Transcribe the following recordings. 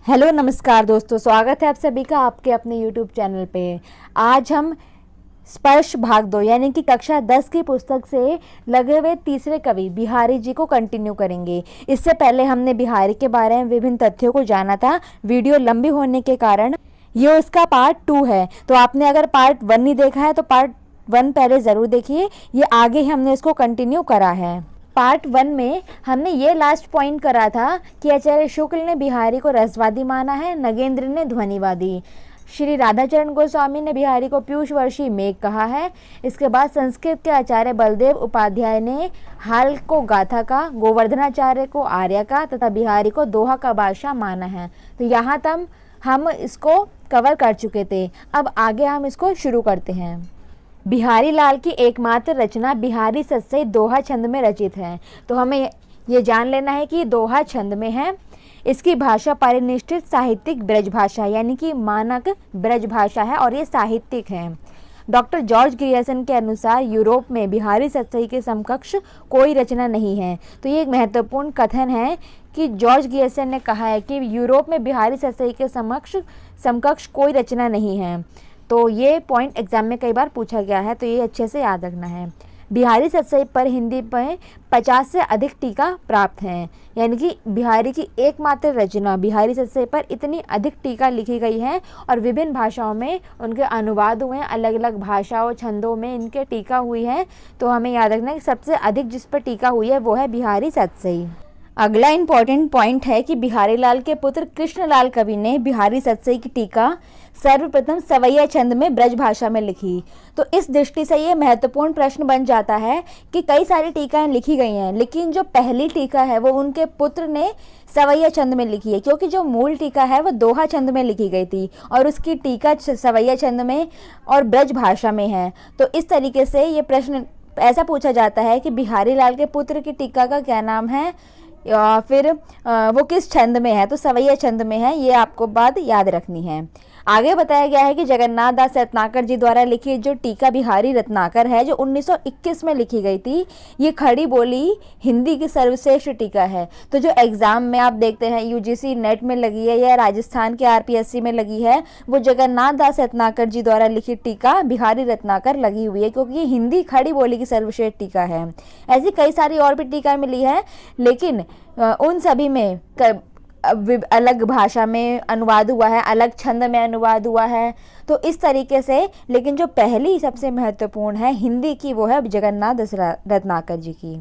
Hello नमस्कार दोस्तों, स्वागत है आप सभी का आपके अपने यूट्यूब चैनल पे। आज हम स्पर्श भाग 2 यानी कि कक्षा 10 की पुस्तक से लगे हुए तीसरे कवि बिहारी जी को कंटिन्यू करेंगे। इससे पहले हमने बिहारी के बारे में विभिन्न तथ्यों को जाना था। वीडियो लंबी होने के कारण ये उसका पार्ट 2 है। तो आपने अगर पार्ट 1 नहीं देखा है तो पार्ट 1 पहले ज़रूर देखिए। ये आगे हमने इसको कंटिन्यू करा है। पार्ट 1 में हमने ये लास्ट पॉइंट करा था कि आचार्य शुक्ल ने बिहारी को रसवादी माना है, नगेंद्र ने ध्वनिवादी। श्री राधाचरण गोस्वामी ने बिहारी को पीयूषवर्षी मेघ कहा है। इसके बाद संस्कृत के आचार्य बलदेव उपाध्याय ने हाल को गाथा का, गोवर्धनाचार्य को आर्य का तथा बिहारी को दोहा का बादशाह माना है। तो यहाँ तक हम इसको कवर कर चुके थे। अब आगे हम इसको शुरू करते हैं। बिहारी लाल की एकमात्र रचना बिहारी सत्सई दोहा छंद में रचित है। तो हमें ये जान लेना है कि दोहा छंद में है। इसकी भाषा परिनिष्ठित साहित्यिक ब्रज भाषा यानी कि मानक ब्रज भाषा है और ये साहित्यिक है। डॉक्टर जॉर्ज ग्रियर्सन के अनुसार यूरोप में बिहारी सत्सई के समकक्ष कोई रचना नहीं है। तो ये एक महत्वपूर्ण कथन है कि जॉर्ज ग्रियर्सन ने कहा है कि यूरोप में बिहारी सत्सई के समकक्ष कोई रचना नहीं है। तो ये पॉइंट एग्जाम में कई बार पूछा गया है, तो ये अच्छे से याद रखना है। बिहारी सत्सई पर हिंदी में 50 से अधिक टीका प्राप्त हैं। यानी कि बिहारी की एकमात्र रचना बिहारी सत्सई पर इतनी अधिक टीका लिखी गई है और विभिन्न भाषाओं में उनके अनुवाद हुए हैं। अलग अलग भाषाओं छंदों में इनके टीका हुई है। तो हमें याद रखना है कि सबसे अधिक जिस पर टीका हुई है वो है बिहारी सत्सई। अगला इम्पॉर्टेंट पॉइंट है कि बिहारी लाल के पुत्र कृष्णलाल कवि ने बिहारी सत्सई की टीका सर्वप्रथम सवैया छंद में ब्रज भाषा में लिखी। तो इस दृष्टि से ये महत्वपूर्ण प्रश्न बन जाता है कि कई सारी टीकाएं लिखी गई हैं, लेकिन जो पहली टीका है वो उनके पुत्र ने सवैया छंद में लिखी है, क्योंकि जो मूल टीका है वो दोहा छंद में लिखी गई थी और उसकी टीका सवैया छंद में और ब्रज भाषा में है। तो इस तरीके से ये प्रश्न ऐसा पूछा जाता है कि बिहारी लाल के पुत्र की टीका का क्या नाम है या फिर वो किस छंद में है। तो सवैया छंद में है, ये आपको बात याद रखनी है। आगे बताया गया है कि जगन्नाथ दास रत्नाकर जी द्वारा लिखी जो टीका बिहारी रत्नाकर है, जो 1921 में लिखी गई थी, ये खड़ी बोली हिंदी की सर्वश्रेष्ठ टीका है। तो जो एग्ज़ाम में आप देखते हैं यूजीसी नेट में लगी है या राजस्थान के आरपीएससी में लगी है, वो जगन्नाथ दास रत्नाकर जी द्वारा लिखी टीका बिहारी रत्नाकर लगी हुई है, क्योंकि ये हिंदी खड़ी बोली की सर्वश्रेष्ठ टीका है। ऐसी कई सारी और भी टीका मिली है, लेकिन उन सभी में अलग भाषा में अनुवाद हुआ है, अलग छंद में अनुवाद हुआ है। तो इस तरीके से, लेकिन जो पहली सबसे महत्वपूर्ण है हिंदी की वो है जगन्नाथ रत्नाकर जी की।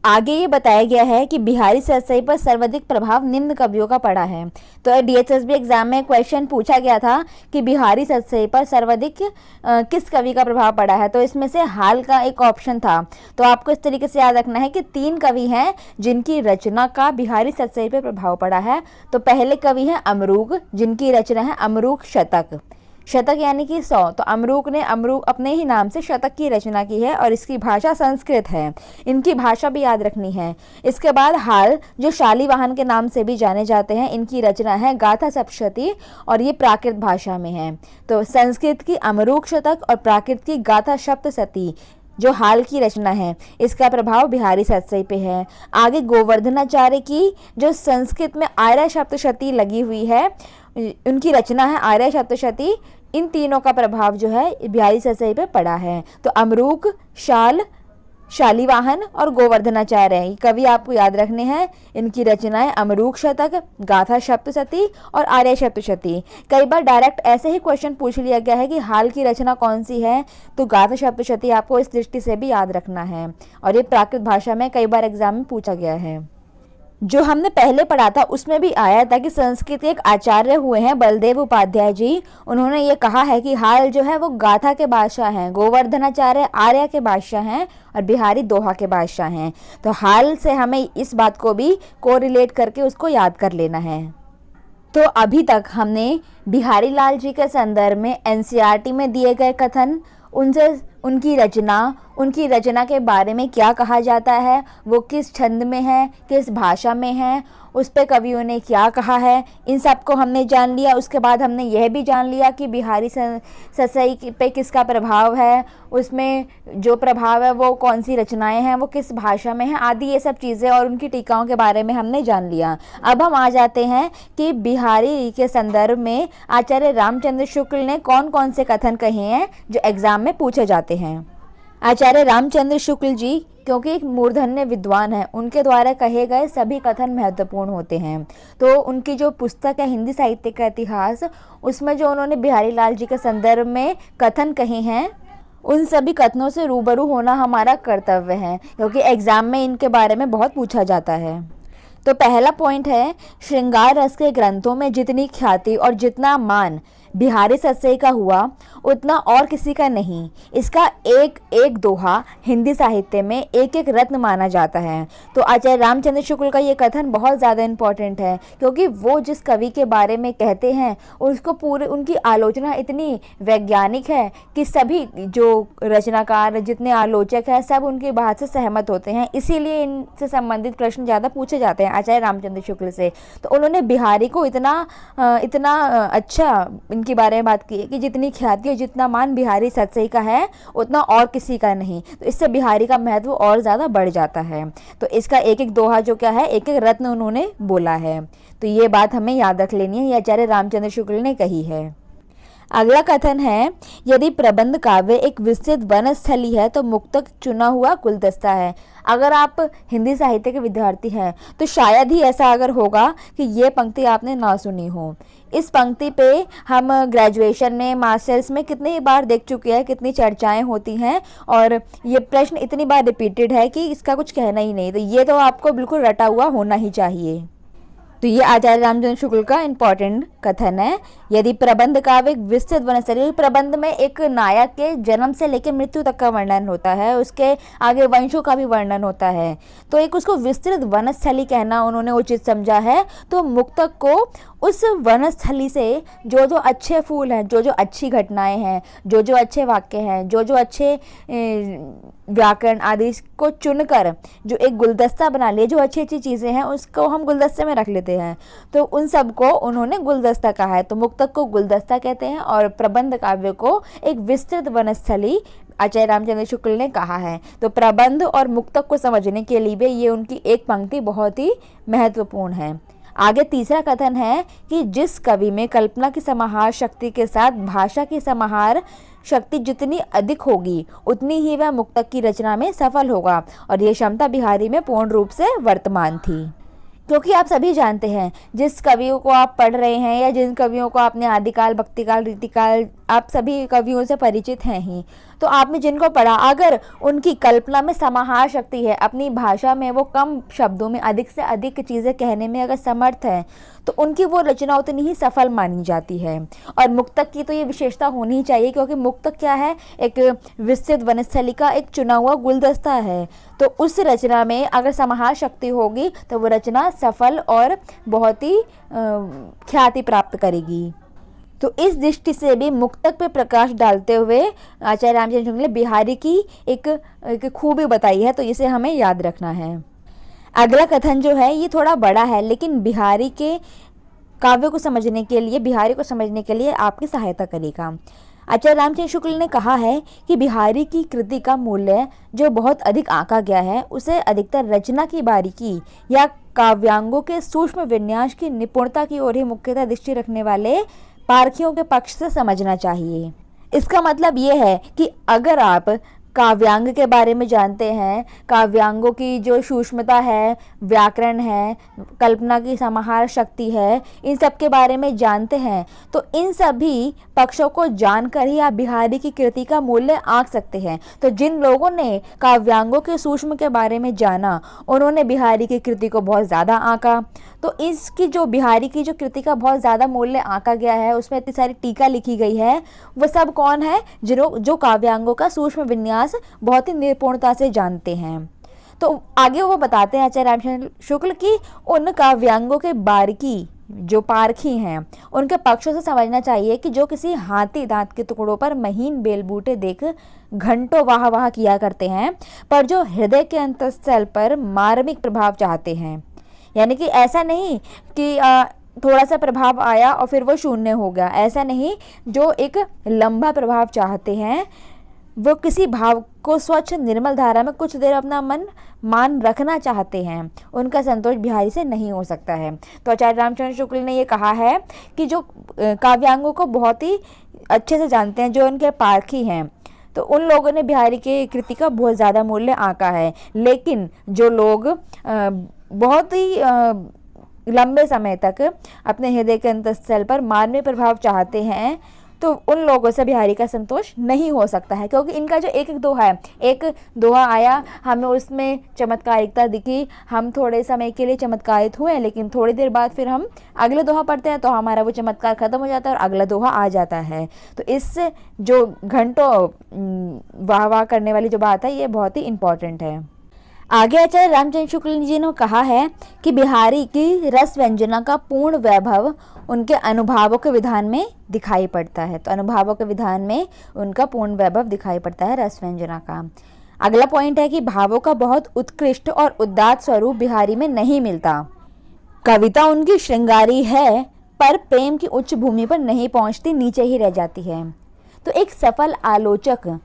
आगे ये बताया गया है कि बिहारी सत्सई पर सर्वाधिक प्रभाव निम्न कवियों का पड़ा है। तो डीएचएसबी एग्जाम में क्वेश्चन पूछा गया था कि बिहारी सत्सई पर सर्वाधिक किस कवि का प्रभाव पड़ा है। तो इसमें से हाल का एक ऑप्शन था। तो आपको इस तरीके से याद रखना है कि 3 कवि हैं जिनकी रचना का बिहारी सत्सई पर प्रभाव पड़ा है। तो पहले कवि हैं अमरूक, जिनकी रचना है अमरूक शतक। शतक यानी कि 100। तो अमरूक ने अपने ही नाम से शतक की रचना की है और इसकी भाषा संस्कृत है। इनकी भाषा भी याद रखनी है। इसके बाद हाल, जो शालिवाहन के नाम से भी जाने जाते हैं, इनकी रचना है गाथा सप्तशती और ये प्राकृत भाषा में है। तो संस्कृत की अमरूक शतक और प्राकृत की गाथा सप्तशती जो हाल की रचना है, इसका प्रभाव बिहारी सत्सई पे है। आगे गोवर्धनाचार्य की जो संस्कृत में आर्य सप्तशती लगी हुई है, उनकी रचना है आर्य सप्तशती। इन तीनों का प्रभाव जो है बिहारी सत्सई पे पड़ा है। तो अमरूक, शालिवाहन और गोवर्धनाचार्य ये कवि आपको याद रखने हैं। इनकी रचनाएं अमरूक शतक, गाथा सप्तशती और आर्य सप्तशती। कई बार डायरेक्ट ऐसे ही क्वेश्चन पूछ लिया गया है कि हाल की रचना कौन सी है, तो गाथा सप्तशती आपको इस दृष्टि से भी याद रखना है। और ये प्राकृत भाषा में कई बार एग्जाम में पूछा गया है। जो हमने पहले पढ़ा था उसमें भी आया था कि संस्कृत के एक आचार्य हुए हैं बलदेव उपाध्याय जी, उन्होंने ये कहा है कि हाल जो है वो गाथा के बादशाह हैं, गोवर्धनाचार्य आर्य के बादशाह हैं और बिहारी दोहा के बादशाह हैं। तो हाल से हमें इस बात को भी कोरिलेट करके उसको याद कर लेना है। तो अभी तक हमने बिहारी लाल जी के संदर्भ में एनसीईआरटी में दिए गए कथन, उनसे उनकी रचना के बारे में क्या कहा जाता है, वो किस छंद में है, किस भाषा में है, उस पे कवियों ने क्या कहा है, इन सब को हमने जान लिया। उसके बाद हमने यह भी जान लिया कि बिहारी सतसई पे किसका प्रभाव है, उसमें जो प्रभाव है वो कौन सी रचनाएं हैं, वो किस भाषा में हैं, आदि ये सब चीज़ें और उनकी टीकाओं के बारे में हमने जान लिया। अब हम आ जाते हैं कि बिहारी के संदर्भ में आचार्य रामचंद्र शुक्ल ने कौन कौन से कथन कहे हैं जो एग्जाम में पूछे जाते हैं। आचार्य रामचंद्र शुक्ल जी क्योंकि एक मूर्धन्य विद्वान है, उनके द्वारा कहे गए सभी कथन महत्वपूर्ण होते हैं। तो उनकी जो पुस्तक है हिंदी साहित्य का इतिहास, उसमें जो उन्होंने बिहारी लाल जी के संदर्भ में कथन कहे हैं, उन सभी कथनों से रूबरू होना हमारा कर्तव्य है, क्योंकि एग्जाम में इनके बारे में बहुत पूछा जाता है। तो पहला पॉइंट है, श्रृंगार रस के ग्रंथों में जितनी ख्याति और जितना मान बिहारी सतसई का हुआ उतना और किसी का नहीं। इसका एक एक दोहा हिंदी साहित्य में एक एक रत्न माना जाता है। तो आचार्य रामचंद्र शुक्ल का ये कथन बहुत ज़्यादा इम्पोर्टेंट है, क्योंकि वो जिस कवि के बारे में कहते हैं उसको पूरे उनकी आलोचना इतनी वैज्ञानिक है कि सभी जो रचनाकार जितने आलोचक हैं सब उनकी बात से सहमत होते हैं। इसीलिए इनसे संबंधित प्रश्न ज़्यादा पूछे जाते हैं आचार्य रामचंद्र शुक्ल से। तो उन्होंने बिहारी को इतना अच्छा इनके बारे में बात की है कि जितनी ख्याति और जितना मान बिहारी सतसई का है उतना और किसी का नहीं। तो इससे बिहारी का महत्व और ज़्यादा बढ़ जाता है। तो इसका एक एक दोहा जो क्या है, एक एक रत्न उन्होंने बोला है। तो ये बात हमें याद रख लेनी है, ये आचार्य रामचंद्र शुक्ल ने कही है। अगला कथन है, यदि प्रबंध काव्य एक विस्तृत वनस्थली है तो मुक्तक चुना हुआ गुलदस्ता है। अगर आप हिंदी साहित्य के विद्यार्थी हैं तो शायद ही ऐसा अगर होगा कि ये पंक्ति आपने ना सुनी हो। इस पंक्ति पे हम ग्रेजुएशन में, मास्टर्स में कितनी बार देख चुके हैं, कितनी चर्चाएं होती हैं और ये प्रश्न इतनी बार रिपीटेड है कि इसका कुछ कहना ही नहीं। तो ये तो आपको बिल्कुल रटा हुआ होना ही चाहिए। तो ये आचार्य रामचंद्र शुक्ल का इम्पॉर्टेंट कथन है। यदि प्रबंध काव्य एक विस्तृत वनस्थली, प्रबंध में एक नायक के जन्म से लेकर मृत्यु तक का वर्णन होता है, उसके आगे वंशों का भी वर्णन होता है, तो एक उसको विस्तृत वनस्थली कहना उन्होंने उचित समझा है। तो मुक्तक को उस वनस्थली से जो जो अच्छे फूल हैं, जो जो अच्छी घटनाएं हैं, जो जो अच्छे वाक्य हैं, जो जो अच्छे व्याकरण आदि को चुनकर जो एक गुलदस्ता बना लिया, जो अच्छी अच्छी चीज़ें हैं उसको हम गुलदस्ते में रख लेते हैं, तो उन सब को उन्होंने गुलदस्ता कहा है। तो मुक्तक को गुलदस्ता कहते हैं और प्रबंध काव्य को एक विस्तृत वनस्थली आचार्य रामचंद्र शुक्ल ने कहा है। तो प्रबंध और मुक्तक को समझने के लिए भी ये उनकी एक पंक्ति बहुत ही महत्वपूर्ण है। आगे तीसरा कथन है कि जिस कवि में कल्पना की समाहार शक्ति के साथ भाषा की समाहार शक्ति जितनी अधिक होगी उतनी ही वह मुक्तक की रचना में सफल होगा, और ये क्षमता बिहारी में पूर्ण रूप से वर्तमान थी। क्योंकि आप सभी जानते हैं जिस कवियों को आप पढ़ रहे हैं या जिन कवियों को आपने आदिकाल, भक्तिकाल, रीतिकाल, आप सभी कवियों से परिचित हैं ही, तो आपने जिनको पढ़ा अगर उनकी कल्पना में समाहार शक्ति है, अपनी भाषा में वो कम शब्दों में अधिक से अधिक चीज़ें कहने में अगर समर्थ है तो उनकी वो रचना उतनी ही सफल मानी जाती है। और मुक्तक की तो ये विशेषता होनी ही चाहिए, क्योंकि मुक्तक क्या है, एक विस्तृत वनस्थली का एक चुना हुआ गुलदस्ता है। तो उस रचना में अगर समाहार शक्ति होगी तो वो रचना सफल और बहुत ही ख्याति प्राप्त करेगी। तो इस दृष्टि से भी मुक्तक पे प्रकाश डालते हुए आचार्य रामचंद्र शुक्ल ने बिहारी की एक खूबी बताई है, तो इसे हमें याद रखना है। अगला कथन जो है ये थोड़ा बड़ा है, लेकिन बिहारी के काव्य को समझने के लिए, बिहारी को समझने के लिए आपकी सहायता करेगा। आचार्य रामचंद्र शुक्ल ने कहा है कि बिहारी की कृति का मूल्य जो बहुत अधिक आंका गया है उसे अधिकतर रचना की बारीकी या काव्यांगों के सूक्ष्म विन्यास की निपुणता की ओर ही मुख्यतः दृष्टि रखने वाले पारखियों के पक्ष से समझना चाहिए। इसका मतलब ये है कि अगर आप काव्यांग के बारे में जानते हैं, काव्यांगों की जो सूक्ष्मता है, व्याकरण है, कल्पना की समाहार शक्ति है, इन सब के बारे में जानते हैं, तो इन सभी पक्षों को जानकर ही आप बिहारी की कृति का मूल्य आंक सकते हैं। तो जिन लोगों ने काव्यांगों के सूक्ष्म के बारे में जाना, उन्होंने बिहारी की कृति को बहुत ज़्यादा आंका। तो इसकी जो बिहारी की जो कृति का बहुत ज़्यादा मूल्य आंका गया है, उसमें इतनी सारी टीका लिखी गई है, वो सब कौन है, जो काव्यांगों का सूक्ष्म विन्यास बहुत ही निपुणता से जानते हैं। तो आगे वो बताते हैं आचार्य रामचंद्र शुक्ल की उन काव्यांगों के बारीकी जो पारखी हैं उनके पक्षों से समझना चाहिए कि जो किसी हाथी दांत के टुकड़ों पर महीन बेल बूटे देख घंटों वाह वाह किया करते हैं, पर जो हृदय के अंतस्थल पर मार्मिक प्रभाव चाहते हैं, यानी कि ऐसा नहीं कि थोड़ा सा प्रभाव आया और फिर वो शून्य हो गया, ऐसा नहीं। जो एक लंबा प्रभाव चाहते हैं वो किसी भाव को स्वच्छ निर्मल धारा में कुछ देर अपना मन मान रखना चाहते हैं, उनका संतोष बिहारी से नहीं हो सकता है। तो आचार्य रामचंद्र शुक्ल ने ये कहा है कि जो काव्यांगों को बहुत ही अच्छे से जानते हैं, जो उनके पारखी हैं, तो उन लोगों ने बिहारी की कृति का बहुत ज़्यादा मूल्य आंका है। लेकिन जो लोग बहुत ही लंबे समय तक अपने हृदय के अंतस्थल पर मानवीय प्रभाव चाहते हैं, तो उन लोगों से बिहारी का संतोष नहीं हो सकता है। क्योंकि इनका जो एक एक दोहा है, एक दोहा आया, हमें उसमें चमत्कारिकता दिखी, हम थोड़े समय के लिए चमत्कारित हुए, लेकिन थोड़ी देर बाद फिर हम अगले दोहा पढ़ते हैं तो हमारा वो चमत्कार खत्म हो जाता है और अगला दोहा आ जाता है। तो इस जो घंटों वाह वाह करने वाली जो बात है, ये बहुत ही इम्पॉर्टेंट है। आगे आचार्य रामचंद्र शुक्ल जी ने कहा है कि बिहारी की रस व्यंजना का पूर्ण वैभव उनके अनुभावों के विधान में दिखाई पड़ता है। तो अनुभावों के विधान में उनका पूर्ण वैभव दिखाई पड़ता है रस व्यंजना का। अगला पॉइंट है कि भावों का बहुत उत्कृष्ट और उदात्त स्वरूप बिहारी में नहीं मिलता। कविता उनकी श्रृंगारी है, पर प्रेम की उच्च भूमि पर नहीं पहुंचती, नीचे ही रह जाती है। तो एक सफल आलोचक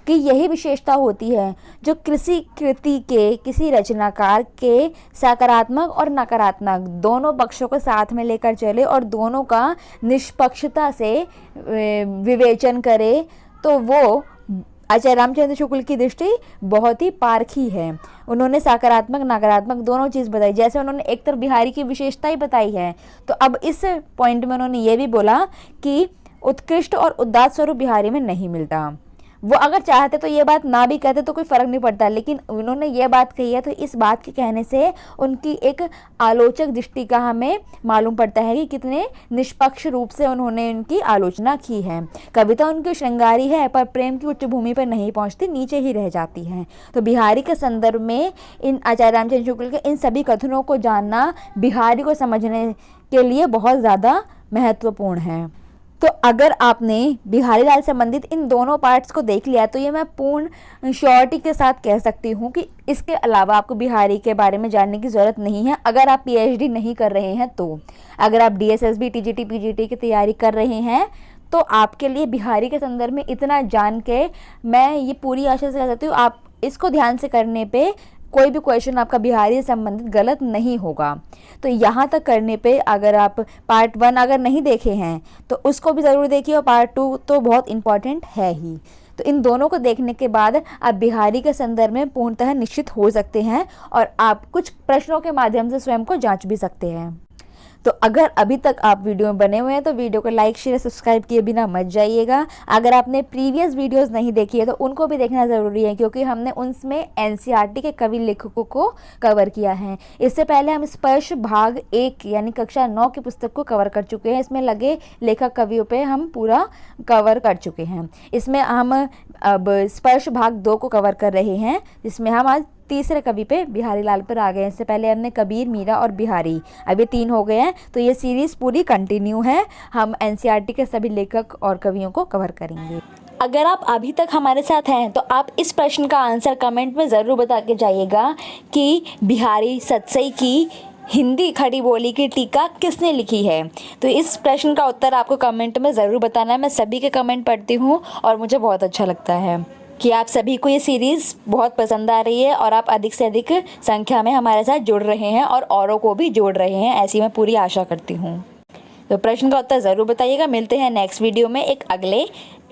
कि यही विशेषता होती है, जो किसी कृति के, किसी रचनाकार के सकारात्मक और नकारात्मक दोनों पक्षों को साथ में लेकर चले और दोनों का निष्पक्षता से विवेचन करे। तो वो आचार्य रामचंद्र शुक्ल की दृष्टि बहुत ही पारखी है। उन्होंने सकारात्मक नकारात्मक दोनों चीज़ बताई। जैसे उन्होंने एक तरफ बिहारी की विशेषता ही बताई है, तो अब इस पॉइंट में उन्होंने ये भी बोला कि उत्कृष्ट और उदात्त स्वरूप बिहारी में नहीं मिलता। वो अगर चाहते तो ये बात ना भी कहते तो कोई फ़र्क नहीं पड़ता, लेकिन उन्होंने ये बात कही है, तो इस बात के कहने से उनकी एक आलोचक दृष्टि का हमें मालूम पड़ता है कि कितने निष्पक्ष रूप से उन्होंने उनकी आलोचना की है। कविता उनकी श्रृंगारी है, पर प्रेम की उच्च भूमि पर नहीं पहुंचती, नीचे ही रह जाती है। तो बिहारी के संदर्भ में इन आचार्य रामचंद्र शुक्ल के इन सभी कथनों को जानना बिहारी को समझने के लिए बहुत ज़्यादा महत्वपूर्ण है। तो अगर आपने बिहारी लाल संबंधित इन दोनों पार्ट्स को देख लिया, तो ये मैं पूर्ण श्योरिटी के साथ कह सकती हूँ कि इसके अलावा आपको बिहारी के बारे में जानने की ज़रूरत नहीं है। अगर आप पीएचडी नहीं कर रहे हैं, तो अगर आप डीएसएसबी, टीजीटी, पीजीटी की तैयारी कर रहे हैं, तो आपके लिए बिहारी के संदर्भ में इतना जान के मैं ये पूरी आशा से कह सकती हूँ, आप इसको ध्यान से करने पे कोई भी क्वेश्चन आपका बिहारी से संबंधित गलत नहीं होगा। तो यहाँ तक करने पे अगर आप पार्ट 1 अगर नहीं देखे हैं तो उसको भी ज़रूर देखिए, और पार्ट 2 तो बहुत इम्पॉर्टेंट है ही। तो इन दोनों को देखने के बाद आप बिहारी के संदर्भ में पूर्णतः निश्चित हो सकते हैं और आप कुछ प्रश्नों के माध्यम से स्वयं को जांच भी सकते हैं। तो अगर अभी तक आप वीडियो में बने हुए हैं तो वीडियो को लाइक, शेयर, सब्सक्राइब किए बिना मत जाइएगा। अगर आपने प्रीवियस वीडियोस नहीं देखी है तो उनको भी देखना ज़रूरी है, क्योंकि हमने उनमें एनसीईआरटी के कवि लेखकों को कवर किया है। इससे पहले हम स्पर्श भाग 1 यानी कक्षा 9 की पुस्तक को कवर कर चुके हैं। इसमें लगे लेखक कवियों पे हम पूरा कवर कर चुके हैं। इसमें हम अब स्पर्श भाग 2 को कवर कर रहे हैं, जिसमें हम आज तीसरे कवि पे बिहारी लाल पर आ गए। इससे पहले हमने कबीर, मीरा और बिहारी, अभी 3 हो गए हैं। तो ये सीरीज़ पूरी कंटिन्यू है, हम एनसीईआरटी के सभी लेखक और कवियों को कवर करेंगे। अगर आप अभी तक हमारे साथ हैं तो आप इस प्रश्न का आंसर कमेंट में ज़रूर बता के जाइएगा कि बिहारी सतसई की हिंदी खड़ी बोली की टीका किसने लिखी है। तो इस प्रश्न का उत्तर आपको कमेंट में ज़रूर बताना है। मैं सभी के कमेंट पढ़ती हूँ और मुझे बहुत अच्छा लगता है कि आप सभी को ये सीरीज़ बहुत पसंद आ रही है और आप अधिक से अधिक संख्या में हमारे साथ जुड़ रहे हैं और औरों को भी जोड़ रहे हैं, ऐसी मैं पूरी आशा करती हूँ। तो प्रश्न का उत्तर ज़रूर बताइएगा। मिलते हैं नेक्स्ट वीडियो में एक अगले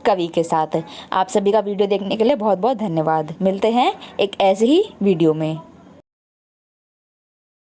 कवि के साथ। आप सभी का वीडियो देखने के लिए बहुत बहुत धन्यवाद। मिलते हैं एक ऐसे ही वीडियो में।